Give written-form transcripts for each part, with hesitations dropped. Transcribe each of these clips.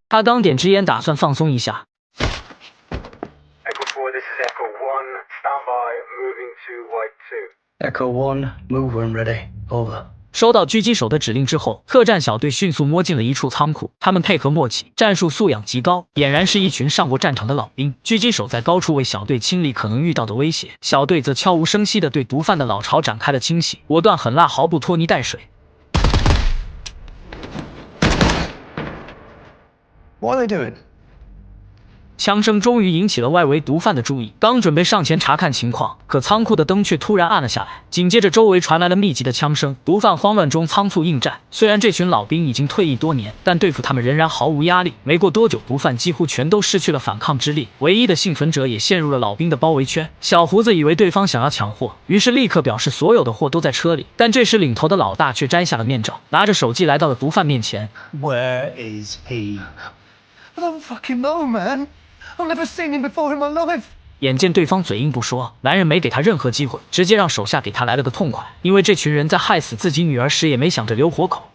他刚点支烟，打算放松一下。Echo 1, move when ready. Over. 收到狙击手的指令之后，特战小队迅速摸进了一处仓库。他们配合默契，战术素养极高，俨然是一群上过战场的老兵。狙击手在高处为小队清理可能遇到的威胁，小队则悄无声息地对毒贩的老巢展开了清洗，果断狠辣，毫不拖泥带水。What are they doing? 枪声终于引起了外围毒贩的注意，刚准备上前查看情况，可仓库的灯却突然暗了下来。紧接着，周围传来了密集的枪声，毒贩慌乱中仓促应战。虽然这群老兵已经退役多年，但对付他们仍然毫无压力。没过多久，毒贩几乎全都失去了反抗之力，唯一的幸存者也陷入了老兵的包围圈。小胡子以为对方想要抢货，于是立刻表示所有的货都在车里。但这时领头的老大却摘下了面罩，拿着手机来到了毒贩面前。Where is he? I don't fucking know, man. I've never seen him before in my life. 眼见对方嘴硬不说，男人没给他任何机会，直接让手下给他来了个痛快。因为这群人在害死自己女儿时也没想着留活口。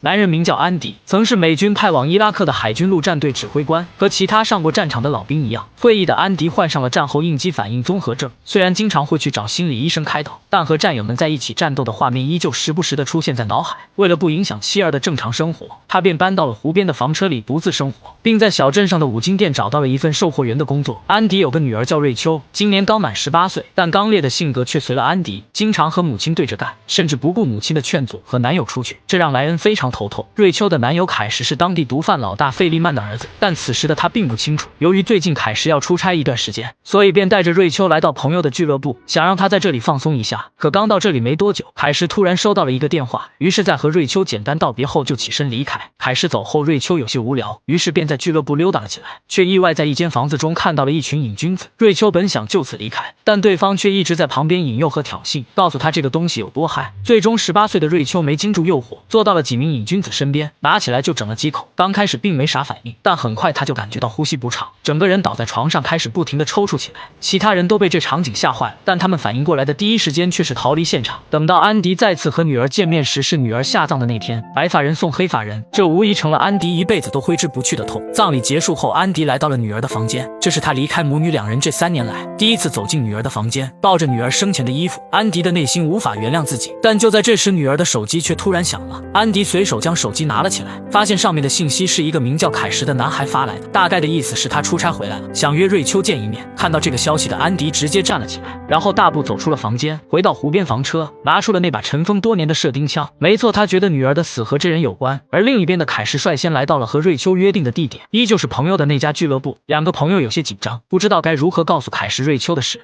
男人名叫安迪，曾是美军派往伊拉克的海军陆战队指挥官，和其他上过战场的老兵一样，退役的安迪患上了战后应激反应综合症。虽然经常会去找心理医生开导，但和战友们在一起战斗的画面依旧时不时地出现在脑海。为了不影响妻儿的正常生活，他便搬到了湖边的房车里独自生活，并在小镇上的五金店找到了一份售货员的工作。安迪有个女儿叫瑞秋，今年刚满18岁，但刚烈的性格却随了安迪，经常和母亲对着干，甚至不顾母亲的劝阻和男友出去，这让莱恩非常头痛。瑞秋的男友凯什是当地毒贩老大费利曼的儿子，但此时的他并不清楚，由于最近凯什要出差一段时间，所以便带着瑞秋来到朋友的俱乐部，想让他在这里放松一下。可刚到这里没多久，凯什突然收到了一个电话，于是在和瑞秋简单道别后就起身离开。凯什走后，瑞秋有些无聊，于是便在俱乐部溜达了起来，却意外在一间房子中看到了一群瘾君子。瑞秋本想就此离开，但对方却一直在旁边引诱和挑衅，告诉他这个东西有多嗨。最终18岁的瑞秋没经住诱惑，坐到了几名瘾君子身边，拿起来就整了几口。刚开始并没啥反应，但很快他就感觉到呼吸不畅，整个人倒在床上，开始不停地抽搐起来。其他人都被这场景吓坏了，但他们反应过来的第一时间却是逃离现场。等到安迪再次和女儿见面时，是女儿下葬的那天，白发人送黑发人，这无疑成了安迪一辈子都挥之不去的痛。葬礼结束后，安迪来到了女儿的房间，这是他离开母女两人这3年来第一次走进女儿的房间，抱着女儿生前的衣服。安迪的内心无法原谅自己，但就在这时，女儿的手机却突然响了。安迪随手将手机拿了起来，发现上面的信息是一个名叫凯什的男孩发来的，大概的意思是他出差回来了，想约瑞秋见一面。看到这个消息的安迪直接站了起来，然后大步走出了房间，回到湖边房车，拿出了那把尘封多年的射钉枪。没错，他觉得女儿的死和这人有关。而另一边的凯什率先来到了和瑞秋约定的地点，依旧是朋友的那家俱乐部。两个朋友有些紧张，不知道该如何告诉凯什瑞秋的事。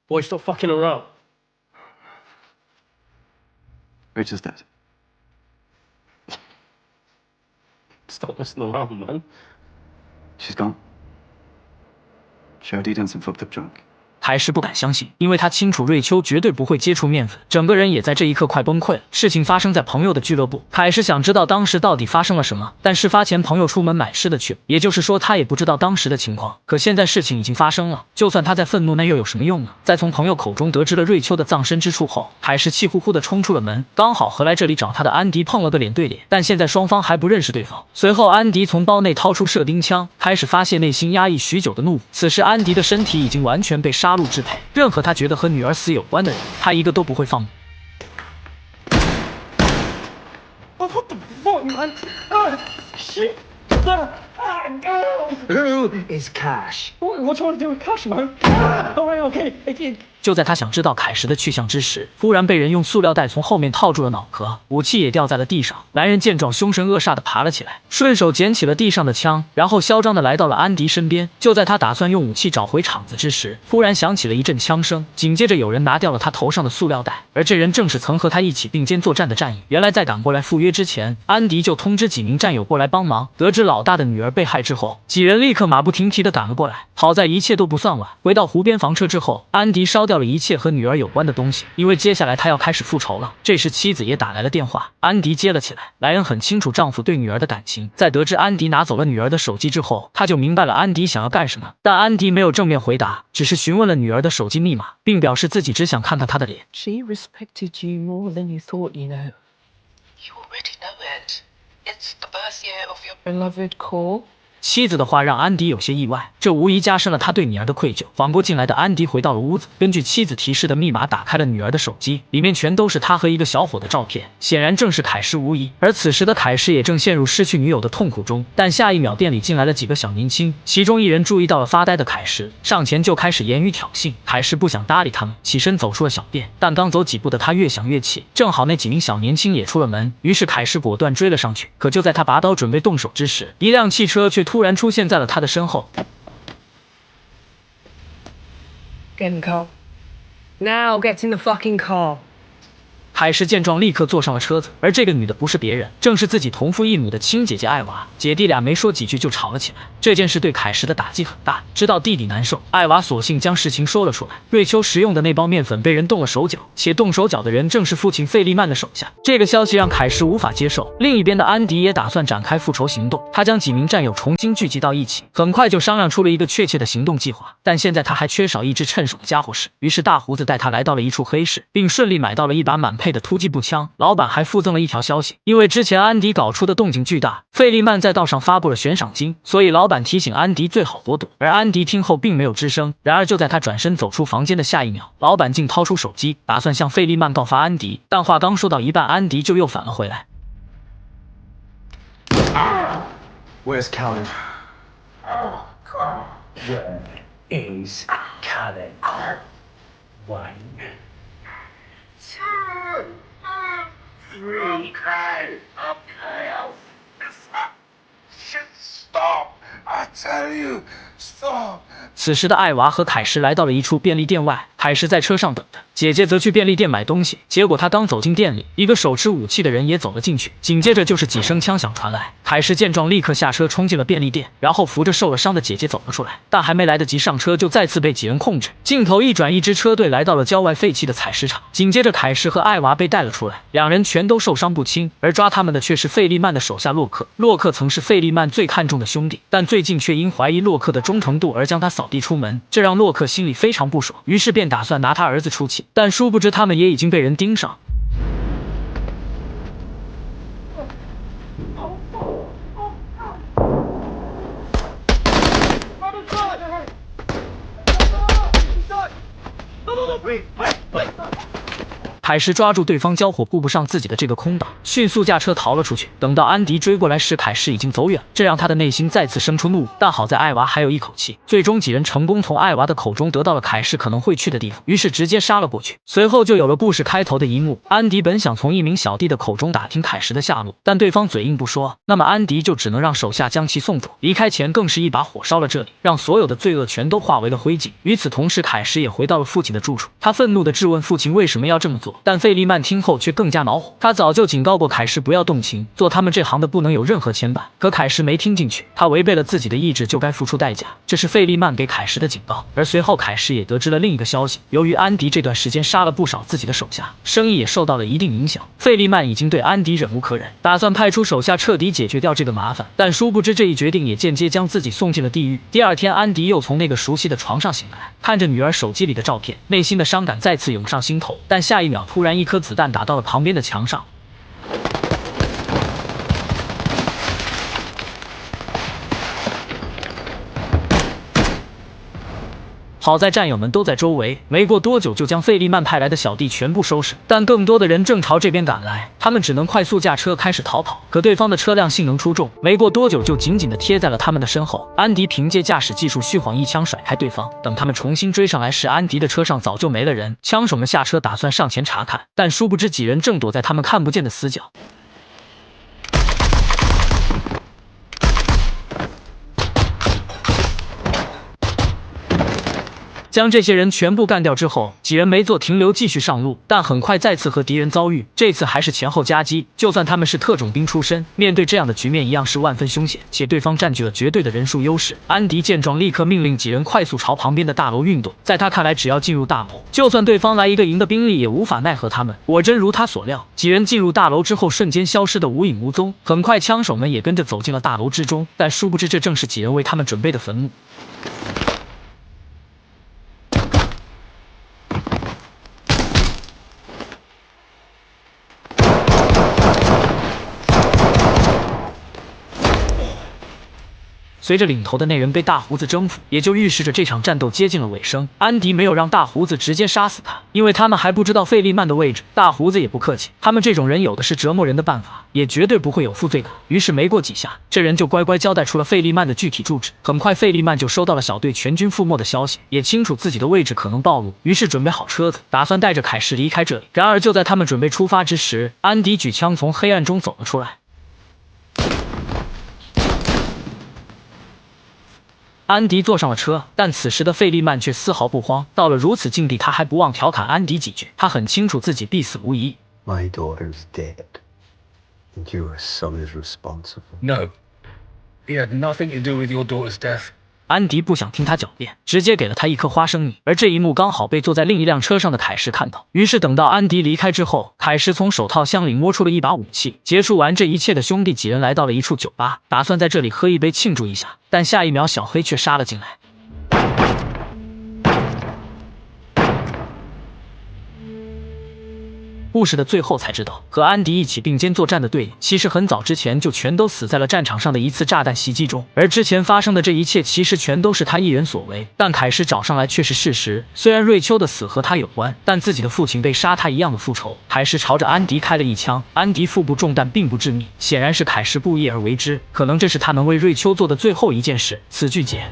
Boy, stop fucking around. Rachel's dead. Stop messing around, man. She's gone. She OD'd on some fucked up drunk. 还是不敢相信，因为他清楚瑞秋绝对不会接触面粉，整个人也在这一刻快崩溃了。事情发生在朋友的俱乐部，凯是想知道当时到底发生了什么，但事发前朋友出门买吃的去了，也就是说他也不知道当时的情况。可现在事情已经发生了，就算他再愤怒，那又有什么用呢？在从朋友口中得知了瑞秋的葬身之处后，凯是气呼呼的冲出了门，刚好和来这里找他的安迪碰了个脸对脸，但现在双方还不认识对方。随后安迪从包内掏出射钉枪，开始发泄内心压抑许久的怒火。此时安迪的身体已经完全被杀戮支配，任何他觉得和女儿死有关的人，他一个都不会放过。Oh, what the fuck, man? Ah, shit. Who is Cash? What's wrong to do with Cash, man? Alright, okay. 就在他想知道凯什的去向之时，忽然被人用塑料袋从后面套住了脑壳，武器也掉在了地上。男人见状，凶神恶煞地爬了起来，顺手捡起了地上的枪，然后嚣张地来到了安迪身边。就在他打算用武器找回场子之时，忽然响起了一阵枪声，紧接着有人拿掉了他头上的塑料袋，而这人正是曾和他一起并肩作战的战友。原来在赶过来赴约之前，安迪就通知几名战友过来帮忙。得知老大的女儿被害之后，几人立刻马不停蹄地赶了过来。好在一切都不算晚，回到湖边房车之后，安迪烧掉了一切和女儿有关的东西，因为接下来他要开始复仇了。这时妻子也打来了电话，安迪接了起来。莱恩很清楚丈夫对女儿的感情，在得知安迪拿走了女儿的手机之后，他就明白了安迪想要干什么。但安迪没有正面回答，只是询问了女儿的手机密码，并表示自己只想看看她的脸。 She respected you more than you thought, you know. You already know it. It's the birth year of your beloved Cole. 妻子的话让安迪有些意外，这无疑加深了他对女儿的愧疚。缓过劲来的安迪回到了屋子，根据妻子提示的密码打开了女儿的手机，里面全都是他和一个小伙的照片，显然正是凯什无疑。而此时的凯什也正陷入失去女友的痛苦中。但下一秒店里进来了几个小年轻，其中一人注意到了发呆的凯什，上前就开始言语挑衅。凯什不想搭理他们，起身走出了小店，但刚走几步的他越想越气，正好那几名小年轻也出了门，于是凯什果断追了上去。可就在他拔刀准备动手之时，一辆汽车却突然出现在了他的身后。Get in the car. Now get in the fucking car. 凯什见状立刻坐上了车子，而这个女的不是别人，正是自己同父异母的亲姐姐艾娃。姐弟俩没说几句就吵了起来，这件事对凯什的打击很大。知道弟弟难受，艾娃索性将事情说了出来。瑞秋食用的那包面粉被人动了手脚，且动手脚的人正是父亲费利曼的手下。这个消息让凯什无法接受。另一边的安迪也打算展开复仇行动，他将几名战友重新聚集到一起，很快就商量出了一个确切的行动计划。但现在他还缺少一支趁手的家伙事，于是大胡子带他来到了一处黑市，并顺利买到了一把满配的突击步枪。老板还附赠了一条消息，因为之前安迪搞出的动静巨大，费利曼在道上发布了悬赏金，所以老板提醒安迪最好躲躲。而安迪听后并没有吱声。然而就在他转身走出房间的下一秒，老板竟掏出手机，打算向费利曼告发安迪。但话刚说到一半，安迪就又返了回来。Where's Callan? Where is Callan? 1, 2, 3. Stop! I tell you, stop! 此时的艾娃和凯什来到了一处便利店外，凯什在车上等着，姐姐则去便利店买东西。结果他刚走进店里，一个手持武器的人也走了进去，紧接着就是几声枪响传来。凯什见状立刻下车冲进了便利店，然后扶着受了伤的姐姐走了出来，但还没来得及上车，就再次被几人控制。镜头一转，一支车队来到了郊外废弃的采石场，紧接着凯什和艾娃被带了出来，两人全都受伤不轻，而抓他们的却是费利曼的手下洛克。洛克曾是费利曼最看重的兄弟，但最近却因怀疑洛克的忠诚度而将他扫地出门，这让洛克心里非常不爽，于是便打算拿他儿子出气，但殊不知他们也已经被人盯上。凯什抓住对方交火顾不上自己的这个空档，迅速驾车逃了出去。等到安迪追过来时，凯什已经走远，这让他的内心再次生出怒。但好在艾娃还有一口气，最终几人成功从艾娃的口中得到了凯什可能会去的地方，于是直接杀了过去。随后就有了故事开头的一幕。安迪本想从一名小弟的口中打听凯什的下落，但对方嘴硬不说，那么安迪就只能让手下将其送走。离开前更是一把火烧了这里，让所有的罪恶全都化为了灰烬。与此同时，凯什也回到了父亲的住处，他愤怒地质问父亲为什么要这么做。但费利曼听后却更加恼火，他早就警告过凯什不要动情，做他们这行的不能有任何牵绊。可凯什没听进去，他违背了自己的意志就该付出代价，这是费利曼给凯什的警告。而随后凯什也得知了另一个消息，由于安迪这段时间杀了不少自己的手下，生意也受到了一定影响，费利曼已经对安迪忍无可忍，打算派出手下彻底解决掉这个麻烦。但殊不知这一决定也间接将自己送进了地狱。第二天，安迪又从那个熟悉的床上醒来，看着女儿手机里的照片，内心的伤感再次涌上心头。但下一秒，突然一颗子弹打到了旁边的墙上。好在战友们都在周围，没过多久就将费利曼派来的小弟全部收拾。但更多的人正朝这边赶来，他们只能快速驾车开始逃跑。可对方的车辆性能出众，没过多久就紧紧地贴在了他们的身后。安迪凭借驾驶技术虚晃一枪甩开对方。等他们重新追上来时，安迪的车上早就没了人。枪手们下车打算上前查看，但殊不知几人正躲在他们看不见的死角。将这些人全部干掉之后，几人没做停留，继续上路，但很快再次和敌人遭遇，这次还是前后夹击。就算他们是特种兵出身，面对这样的局面一样是万分凶险，且对方占据了绝对的人数优势。安迪见状，立刻命令几人快速朝旁边的大楼运动。在他看来，只要进入大楼，就算对方来一个营的兵力也无法奈何他们。果真如他所料，几人进入大楼之后，瞬间消失得无影无踪。很快，枪手们也跟着走进了大楼之中，但殊不知这正是几人为他们准备的坟墓。随着领头的那人被大胡子征服，也就预示着这场战斗接近了尾声。安迪没有让大胡子直接杀死他，因为他们还不知道费利曼的位置。大胡子也不客气，他们这种人有的是折磨人的办法，也绝对不会有负罪感。于是没过几下，这人就乖乖交代出了费利曼的具体住址。很快，费利曼就收到了小队全军覆没的消息，也清楚自己的位置可能暴露，于是准备好车子，打算带着凯士离开这里。然而就在他们准备出发之时，安迪举枪从黑暗中走了出来。安迪坐上了车，但此时的费利曼却丝毫不慌。到了如此境地，他还不忘调侃安迪几句。他很清楚自己必死无疑。My daughter's dead, and your son is responsible. No. He had nothing to do with your daughter's death. 安迪不想听他狡辩，直接给了他一颗花生米。而这一幕刚好被坐在另一辆车上的凯什看到。于是等到安迪离开之后，凯什从手套箱里摸出了一把武器。结束完这一切的兄弟几人来到了一处酒吧，打算在这里喝一杯庆祝一下。但下一秒，小黑却杀了进来。故事的最后才知道，和安迪一起并肩作战的队友，其实很早之前就全都死在了战场上的一次炸弹袭击中。而之前发生的这一切，其实全都是他一人所为。但凯什找上来却是事实。虽然瑞秋的死和他有关，但自己的父亲被杀他一样的复仇。凯什朝着安迪开了一枪，安迪腹部中弹并不致命，显然是凯什故意而为之。可能这是他能为瑞秋做的最后一件事。此句解。